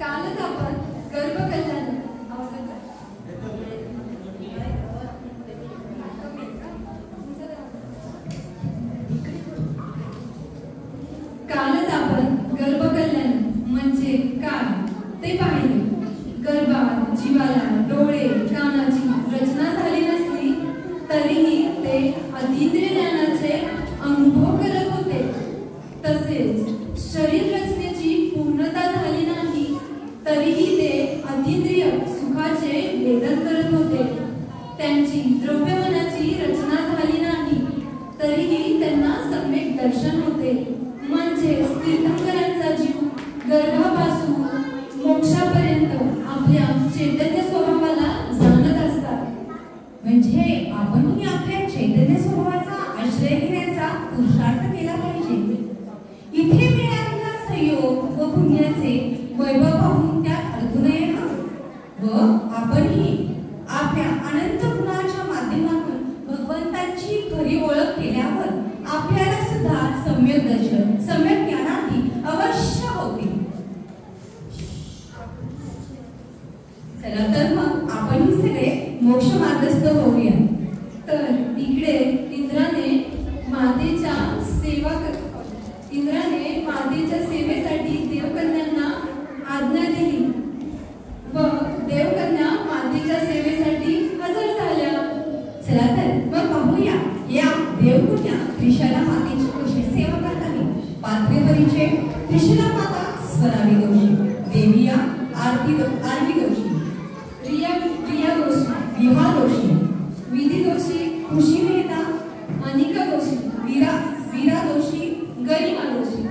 कालच आपण गर्भकल्याण म्हणजे काय ते पाहिले. गर्भात जीवाला डोळे कानाची रचना झाली नसली तरीही ते अतींद्रिय ज्ञानाचे अनुभव करत होते. तसेच शरीर रचनेची पूर्णता झाली नाही तरीही ते अतींद्रिय सुखाचे वेदन करत होते. त्यांची द्रव्यमनाची रचना झाली नाही तरीही त्यांना सम्यक दर्शन होते. म्हणजे तीर्थंकरांचा जीव गर्भापासून मोक्षापर्यंत आपल्या चैतन्य स्वभावाला जाणत असतात. म्हणजे आपणही आपल्या चैतन्य स्वभावाचा आश्रय घेण्याचा पुरुषार्थ केला पाहिजे. इथे मिळालेला संयोग व पुण्याचे वैभव पाहून त्यात अडकू नये ना. व आपणही आपल्या अनंत गुणाच्या माध्यमातून भगवंताची खरी ओळख केल्यावर आपल्याला सुद्धा सम्यक दर्शन सम्यक ज्ञानाची अवश्य होते. चला तर मग आपणही सगळे मोक्ष मार्गस्थ होऊया. तर इकडे इंद्राने मातेच्या सेवेसाठी देवकन्यांना आज्ञा दिली व देवकन्या मातेच्या सेवेसाठी हजर झाल्या. चला तर मग पाहूया या देवकन्या त्रिशला मातेची कशी सेवा करतात. पात्रे परिचय. त्रिशला माता स्वराली दोषी, देविया आरती दोषी, रिया दोषी, विहा दोषी, विधी दोषी, खुशी मेहता, अनिका दोषी, वीरा दोषी, गरिमा दोषी.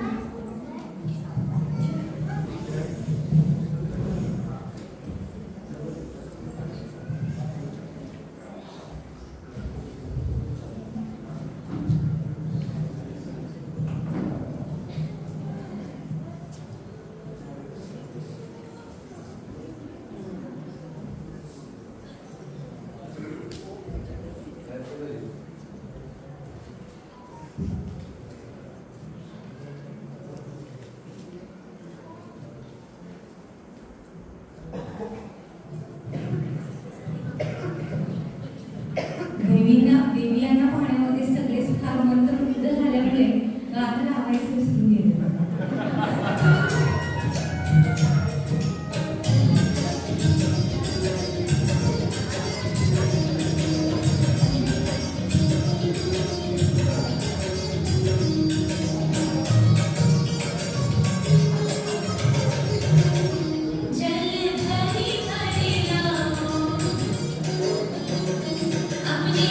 देवियांना पाहण्यामध्ये सगळे फार मंत्रमुग्ध झाल्यामुळे गाणं लावायचं विसरून गेले. अपनी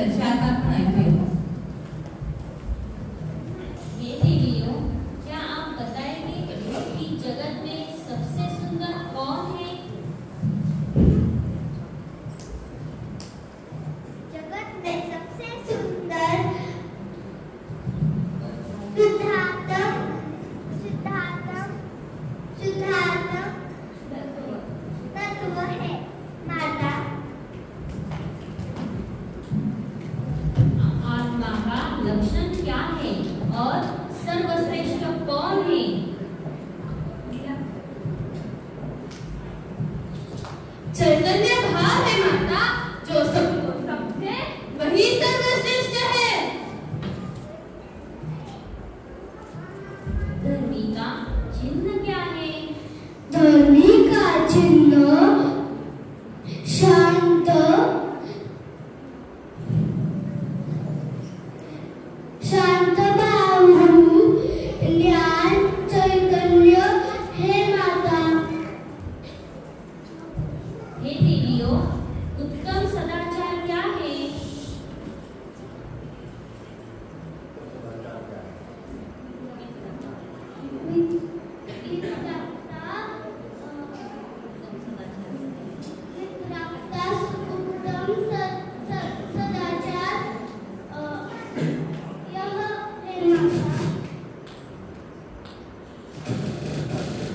चर्चा आता आपण ऐकूया. हे देवियों, क्या आप बताएंगे कि जगत में सबसे सुंदर कौन है? जगत में सबसे सुंदर शुद्धात्म तत्व है माता. आत्मा का लक्षण क्या है और सर्वश्रेष्ठ कौन है? चैतन्य भाव है माता, जो सब है वही सर्वश्रेष्ठ है. धर्मी का चिन्ह क्या है? धर्मी का चिन्ह शांत बाहु ज्ञान चैतन्य है माता. हे देवियों, उत्तम सदाचार क्या है?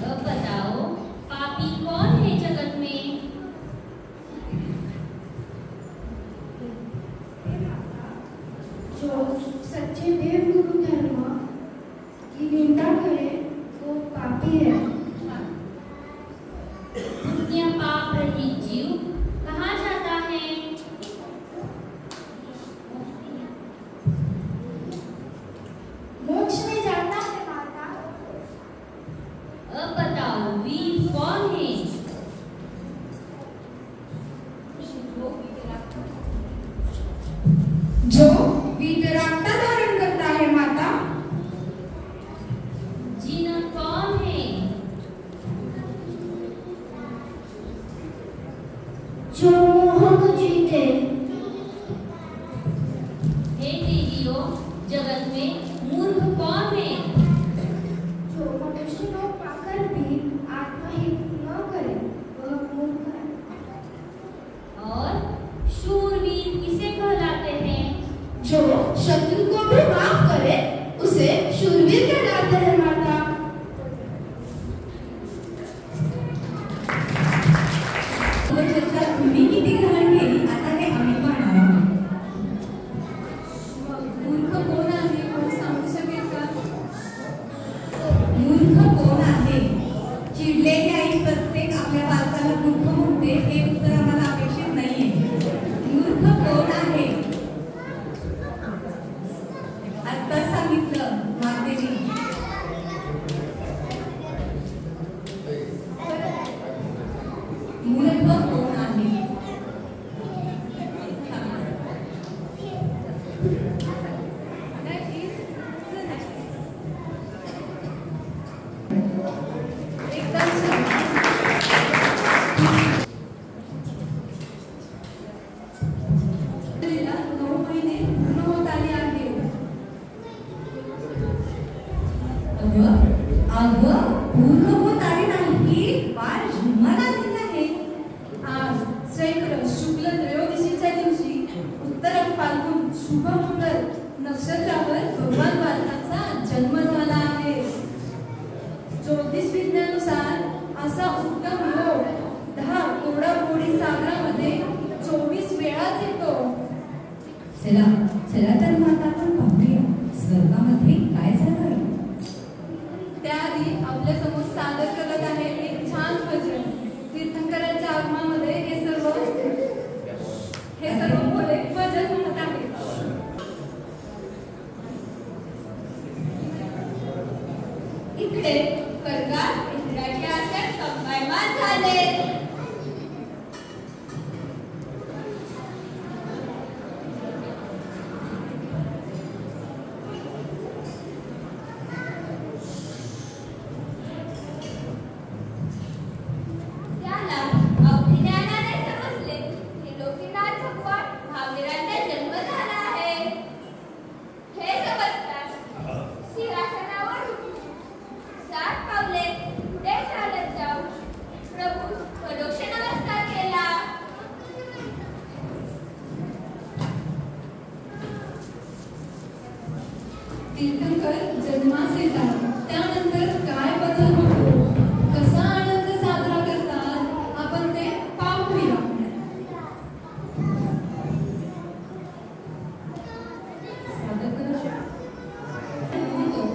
अब बताओ, पापी कौन है जगत में? जो सच्चे देव गुरु धर्म की निंदा करे वो पापी है. पुण्य पाप रहित जीव कहाँ जाता है? मोक्ष में जाता है माता. अब बताओ, वीर कौन है? जो वीतरागता धारण करता है माता. जिन कौन है? जो मोह को जीते. हे देवियों, जगत में मूर्ख कौन है? जो मनुष्य को पाकर भी आत्महित न करे वह मूर्ख है. और शूरवीर किसे कहलाते हैं? जो शत्रु को भी माफ करे उसे शूरवीर कहलाते हैं माता. चर्चा तुम्ही किती ग्रहण केली आता ते आम्ही पाहणार आहोत. मूर्ख कोण आहे कोण सांगू शकेल का? मूर्ख कोण आहे? चिडलेली आई प्रत्येक आपल्या बालकाला मूर्ख म्हणते हे उत्तर आम्हाला अपेक्षित नाहीये. मूर्ख कोण आहे? आता सांगितलं मातेने. मूर्ख कोण आहे? एकदम छान. तिला 9 महिने पूर्ण होत आले आहेत. अगं पूर्ण होत आले नाही, बाळ जन्माला आलेलं आहे. आज चैत्र शुक्ल त्रयोदशीच्या दिवशी उत्तर फाल्गुन शुभ मंगल नक्षत्रावर भगवान बालकाचा जन्म झाला आहे. ज्योतिष विज्ञानुसार असा उत्तम योग 10 कोरडा-कोडी सागरामध्ये 24 वेळाच येतो. चला चला तर मग आपण पाहूया स्वर्गामध्ये काय झालं. त्याआधी आपल्या समोर सादर करत आहे एक छान भजन. तीर्थंकरांच्या आगमामध्ये हे सर्व मुले भजन म्हणत आहेत. इकडे कर्गात इंद्राचे आसन कंपायमान झाले. तीर्थंकर जन्मास येतात त्यानंतर काय बदल होतो, कसा आनंद साजरा करतात, आपण ते पाहूया.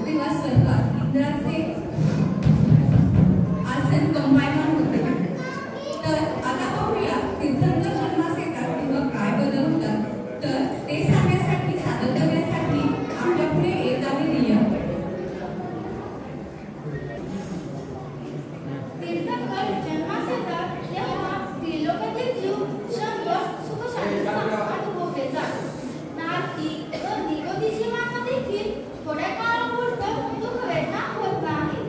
तेव्हा स्वर्गात इंद्राचे आसन कंपायमान होते. तर आता पाहूया तीर्थंकर जन्मास येतात तेव्हा काय बदल होतात. तर ते सांगण्यासाठी सादर करण्यासाठी आपल्या पुढे येत आहे रिया. तीर्थंकर जन्मास येतात तेव्हा त्रिलोकातील जीव क्षण सुखशांतीचा अनुभव घेतात. नाती व निरोधी जीवांना देखील थोड्या काळापुरतं दुःख वेदना होत नाही.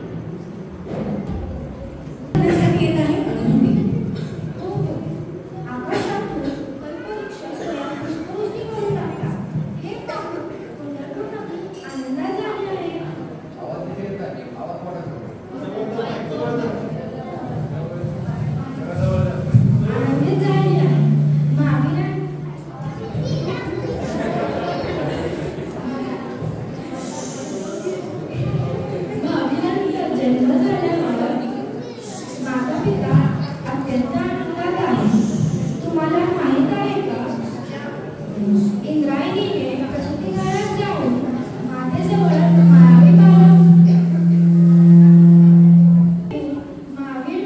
येत आहे अनुभवी. हो हो, आकाशातून कल्पवृक्ष स्वयं पुष्पवृष्टी करू लागतात. हे पाहून पंढरपूरमध्ये आनंदात झाले आहे. आनंदित झाले आहे. महावीरांचा जन्म झाल्यावर माता पिता अत्यंत आनंदात आहे. तुम्हाला माहित आहे का, इंद्रायणीने प्रसूतिगृहात जाऊन मातेजवळ महावीर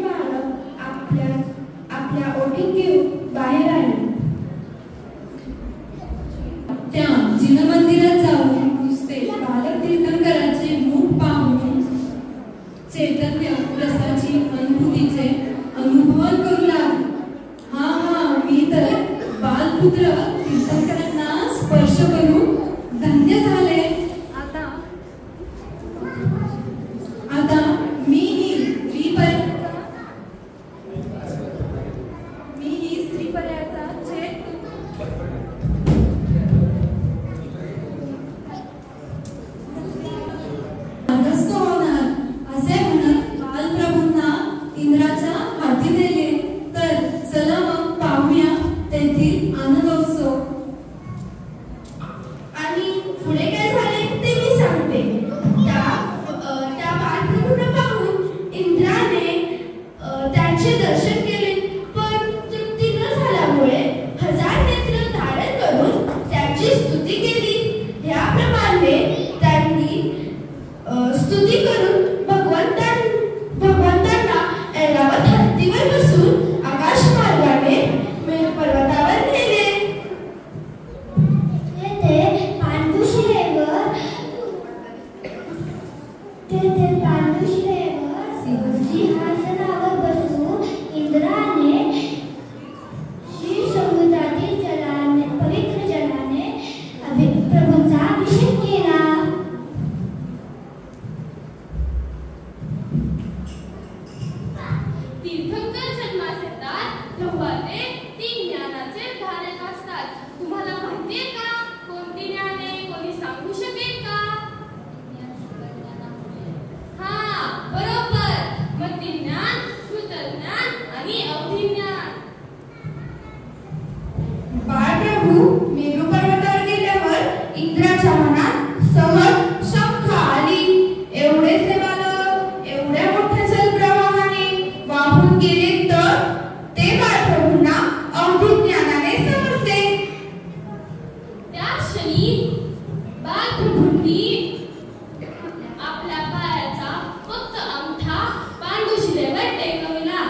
बालक आपल्या ओटीत घेऊन बाहेर आले. त्या जिनमंदिरात जाऊन नुसते बालक तीर्थंकराचे मुख पाहून चैतन्य रसाची अनुभूतीचे अनुभव करू लागले. हा मी तर बालपुत्र तीर्थंकरांना स्पर्श करून धन्य झाले. आता मी ही स्त्रीपर्याचा छेद मागास्त होणार असे म्हणत बालप्रभूंना इंद्राच्या हाती नेले. तर चला मग पाहूया तेथील आनंदोत्सव. आणि पुढे काय झाले ते मी सांगते. त्या बालप्रभूंना पाहून इंद्राने त्यांचे दर्शन केले, पण तृप्ती न झाल्यामुळे 1000 नेत्र धारण करून त्यांची स्तुती केली. याप्रमाणे त्यांनी स्तुती करून भगवंतांना ऐरावत हत्तीवर बसून आकाश मार्गाने मेरू पर्वतावर नेले. तेथे पांडुशिलेवर सिंहासनावर बसून इंद्राने क्षीरसमुद्रातील पवित्र जलाने प्रभूंचा अभिषेक केला. तीर्थंकर जन्मास येतात तेव्हा ते 3 ज्ञानाचे धारक असतात. तुम्हाला माहितीये का कोणती ज्ञाने? कोणी सांगू शकेल का? हा बरोबर, मती ज्ञान, श्रुत ज्ञान आणि अवधी ज्ञान. बाळप्रभू मेरू पर्वतावर गेल्यावर इंद्राच्या मनात सहज शंका आली. एवढेसे बालक एवढ्या मोठ्या जलप्रवाहाने वाहून गेले तर ते बाळप्रभूंना अवधी ज्ञानाने समजते. त्या क्षणी बालप्रभूंनी आपल्या पायाचा फक्त अंगठा पांडुशिलेवर टेकवला.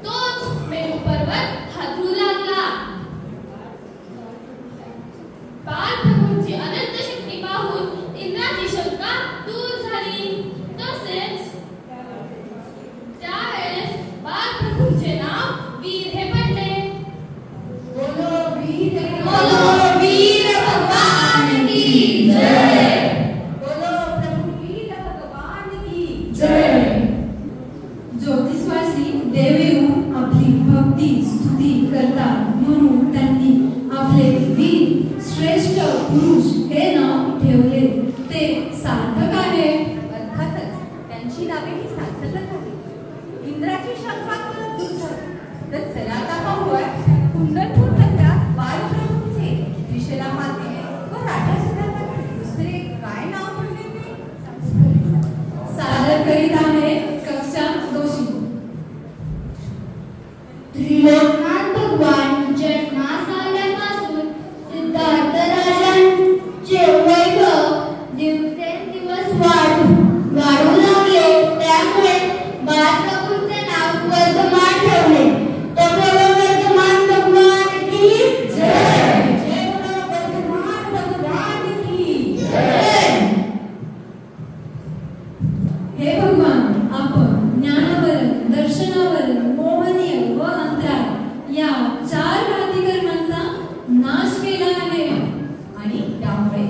तोच मेरू पर्वत हादरू लागला. बालप्रभूंची अनंत शक्ती पाहून इंद्राची शंका दूर झाली. तसेच त्यावेळेस बालप्रभूंचे नाव वीर हे पडले. बोलो वीर बोलो वीर भगवान की जय. बोलो प्रभू वीर भगवान की जय. ज्योतिषवासी देव येऊन आपली भक्ती स्तुती करतात म्हणून त्यांनी आपले वीर श्रेष्ठ पुरुष हे नाव ठेवले. ते सार्थक आहे. अर्थातच त्यांची नावे ही सार्थकच आहे. इंद्राची शंका परत दूर झाली. तर चला आता पाहूया कुंडलपूर नगरात बालप्रभूंचे त्रिशला मातेने व राजा सुधाकर 4 घाती कर्मांचा नाश केला आहे. आणि त्यामुळे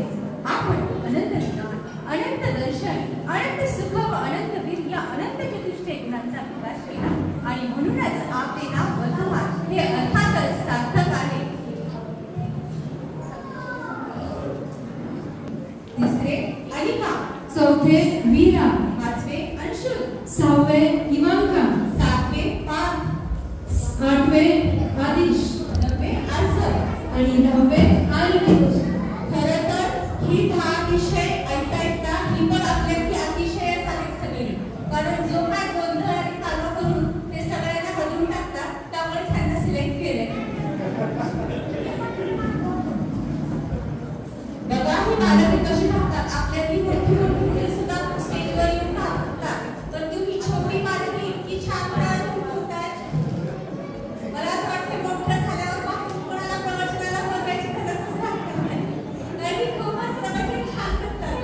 आपण अनंत ज्ञान, अनंत दर्शन, अनंत सुख व अनंत वीर या अनंत चतुष्टय गुणांचा विकास केला. आणि म्हणूनच आपले नाव वर्धमान हे अर्थातच सार्थक आहे. तिसरे अनिका, चौथे वीरा, पाचवे अंशुल, 6वे इवांका, 7वे पार्थ, 8वे आदिश 9वे आर्सर. आणि 10वे आर्यभूष. खरं तर ही 10 अतिशय ऐकता ही पण आपल्यातली अतिशय आहेत सगळे. कारण जो काय गोंधळ आणि कालवा करून ते सगळ्यांना बदलून टाकतात, त्यामुळे त्यांना सिलेक्ट केले. बघा ही बालके कशी राहतात. आपल्यातली मोठी मोठी मुले सुद्धा स्टेजवर येऊन राहतात, तर तुम्ही छोटी बालके इतकी छान प्रकारे होतात. मला असं वाटतं मोठं झाल्यावर बाकी कोणाला प्रवचनाला बोलवायची गरजच लागत नाही. आणि खूप मस्त प्रकारे छान करतात.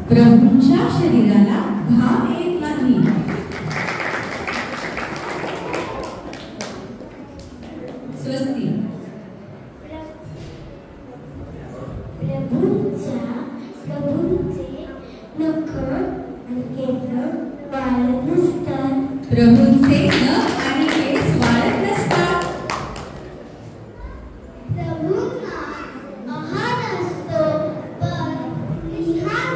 प्रभूंच्या शरीराला घाम येत नाही. स्वस्ती. प्रभूंचे नख आणि केस वाळत नसतात. प्रभूंना आहार असतो पण निहार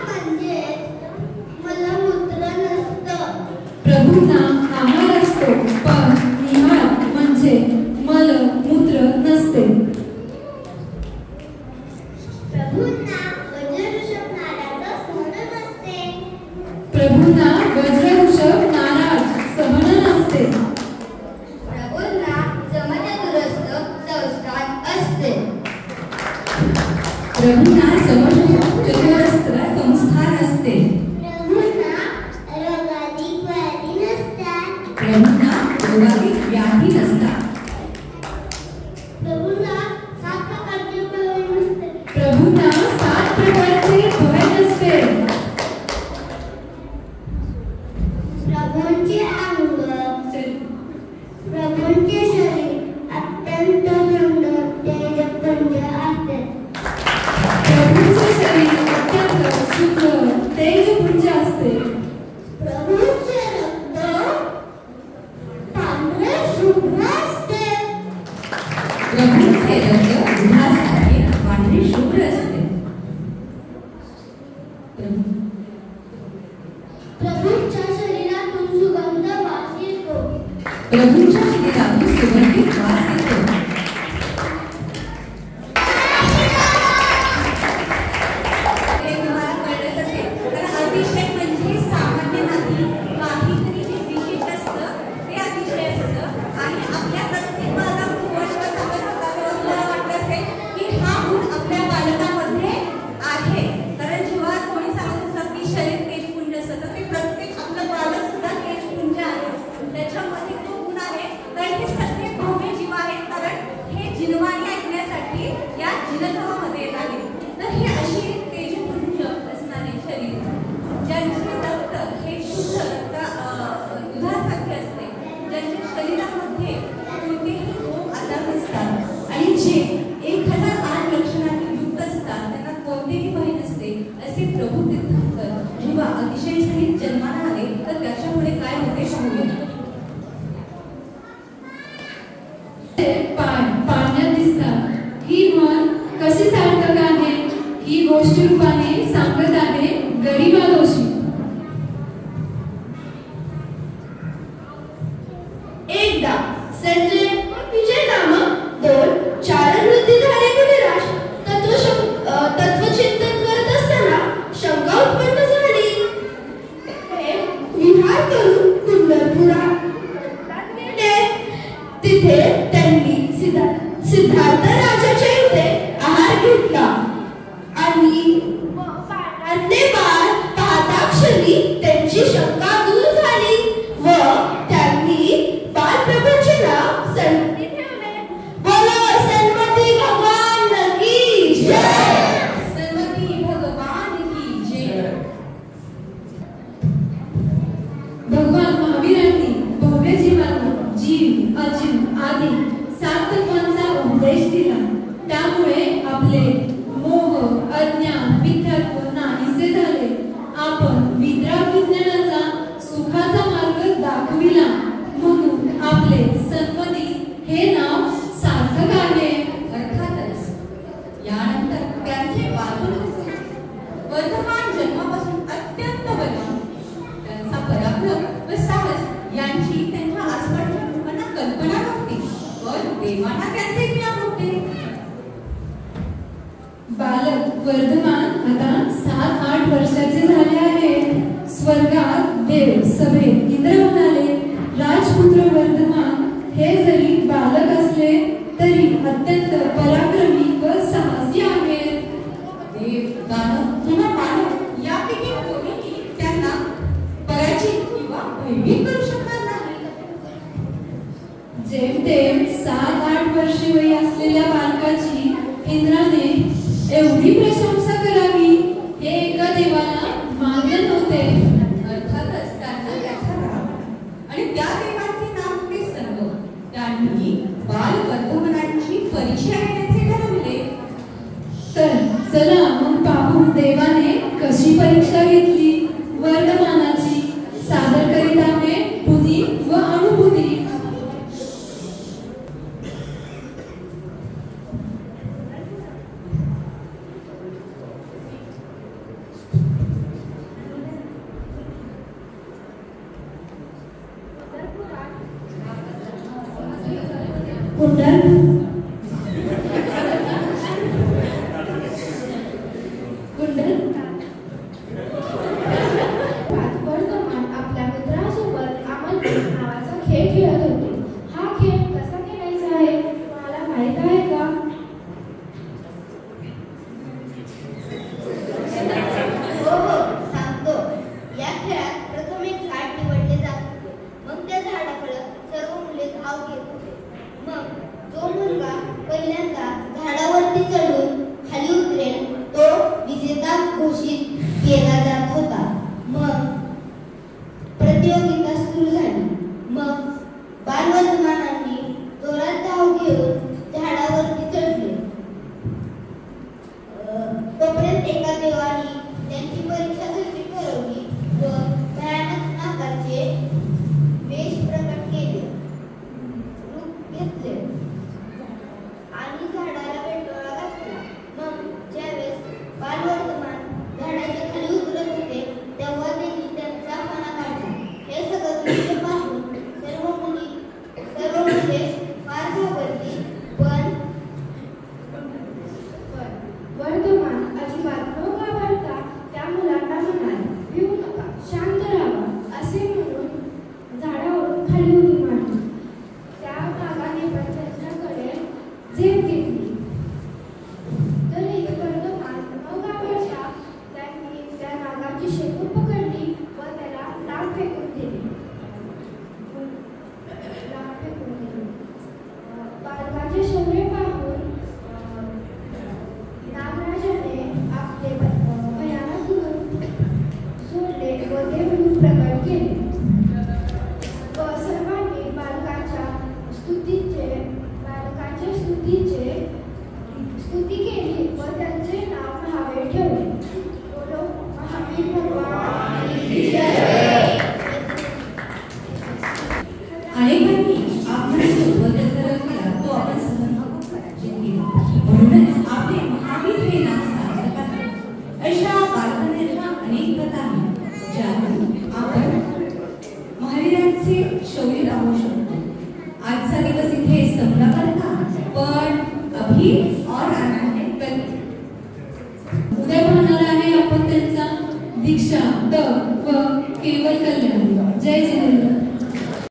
म्हणजे मल मूत्र नसते. प्रभूंना वज्रवृषभ नाराज सहन नसते. प्रभूंना चतुरस्त्र संस्थान असते. प्रभूंना रोगाधिक व्याधी नसतात. प्रभूंना 7 प्रकारचे भय नसते. प्रभूंचे शरीर अत्यंत सुंदर तेजपुंज असते. प्रभूंचे शरीर अत्यंत सुंदर तेजपुंज असते. प्रभूंचे रक्त तांबडे शुभ्र असते. प्रभूंचे रक्त दुधासारखे पांढरे शुभ्र असते. प्रभूंच्या शरीरातून सुगंध वास येतो. प्रभूंच्या शरीरातून सुगंधित वास येतो. हे तुम्हाला कळलंच असेल. तर अतिशय म्हणजे सामान्य नाही, काहीतरी जे विशेष असतं ते अतिशय असतं. आणि आपल्या प्रत्येक बालकाला मला वाटत असेल की हा गुण आपल्या बालकामध्ये आहे. कारण जेव्हा कोणी सांगत असतं की शरीर तेजपुंज असतं, तर ते प्रत्येक आपलं बालक सुद्धा तेजपुंज आहे. त्याच्यामध्ये तो गुण आहे. तर हे सगळे भव्य जीव आहेत, कारण हे जिनवाणी ऐकण्यासाठी या जिनगृहामध्ये येत आहेत. तर हे अशी तेजपुंज असणारे शरीर, ज्यांचे रक्त हे शुद्ध रक्त दुधासारखे असते, ज्यांच्या शरीरामध्ये कोणतेही रोग आजार नसतात आणि जे 1008 लक्षणांनी युक्त असतात, त्यांना कोणतेही भय नसते, असे प्रभू तीर्थंकर जेव्हा अतिशय सहित जन्माला आले, तर त्याच्यामुळे काय होते पाहूया. पाण्यात दिसतात. ही म्हण कशी सार्थक आहे. ही गोष्टी रूपाने सांगत आहे गरिमा दोषी. एकदा संजय विजय नामक 2 चारणवृत्तीधारी मुनिराज तत्वचिंतन करत असताना शंका उत्पन्न झाली. ते विहार करून कुंडलपुरात गेले. तिथे त्यांनी सिद्धार्थ राजाच्या इथे आहार घेतला आणि पाण्यातले देवाना त्यांचे ज्ञान होते. बालक वर्धमान आता 7-8 वर्षाचे झाले आहे. स्वर्गात देव सभेत इंद्र म्हणाले, राजपुत्र वर्धमान हे जरी बालक असले तरी अत्यंत पराक्रमी व साहसी आहेत. देव, दानव किंवा मानव यापैकी कोणीही त्यांना पराजित किंवा भयभीत करू शकणार नाही. जेमतेम 7-8 वर्षे वय असलेल्या बालकाची इंद्राने एवढी प्रशंसा करावी हे एका देवाला मान्य नव्हते. अर्थातच त्यांना त्याचा राग आणि त्या देवाचे नाव होते सर्व. त्यांनी बाल वर्धमानांची परीक्षा घेण्याचे ठरवले. तर चला मग पाहू देवाने कशी परीक्षा घेतली वर्धमानाची. सादर करीत आहे बुद्धी व अनुभूती. वर्धमान आपल्या मित्रांसोबत आमलबन नावाचा खेळ खेळत होते. हा खेळ कसा खेळायचा आहे तुम्हाला माहित आहे का? हो, सांगतो. या खेळात प्रथम एक झाड निवडले जात होते. मग त्या झाडाकडे सर्व मुले धाव घेत होते. मग जो मुलगा पहिल्यांदा झाडावरती चढून खाली उतरेल तो विजेता घोषित केला जात होता. मग प्रतियोगिता सुरू झाली. मग बालवर्धमानांनी जोरात धाव घेऊन झाडावरती चढले. तोपर्यंत एका देवाने त्यांची परीक्षा घ्यायची ठरवली व भयानक नाकाचे वेश प्रकट केले, रूप घेतले आणि झाडाला वेटोळा घातला. मग ज्यावेळेस बालवर्धमान झाडाच्या खाली उतरत होते तेव्हा त्यांनी त्यांचा फणा काढला. हे सगळं दृश्य पाहून सर्व मुले फार घाबरली. पण वर्धमान अजिबात न घाबरता त्या मुलांना म्हणाले, भिवू नका, शांत राहा असे म्हणून झाडावरून खाली उडी मारली. त्या नागाने पण त्यांच्याकडे झेप घेतली. तरी वर्धमान न घाबरता त्यांनी त्या नागाची शेपूट पकडली व त्याला लांब फेकून दिली. बालकाचे शौर्य पाहून नागराजाने आपले भयानक रूप सोडले व ते रूप प्रकट केले व सर्वांनी बालकाच्या स्तुती केली व त्यांचे नाव महावीर ठेवले. बोलो महावीर भगवान की जय. अनेकांनी आपण सोबत केला तो आपण सहभाग पराजित केला. म्हणूनच आपले महावीर हे नाव सार्थक आहे. अशा बालपणाच्या अनेक कथा आहेत ज्यातून आपण महावीरांचे शौर्य पाहू शकतो. आजचा दिवस इथे संपला करता पण अभी और आना है कल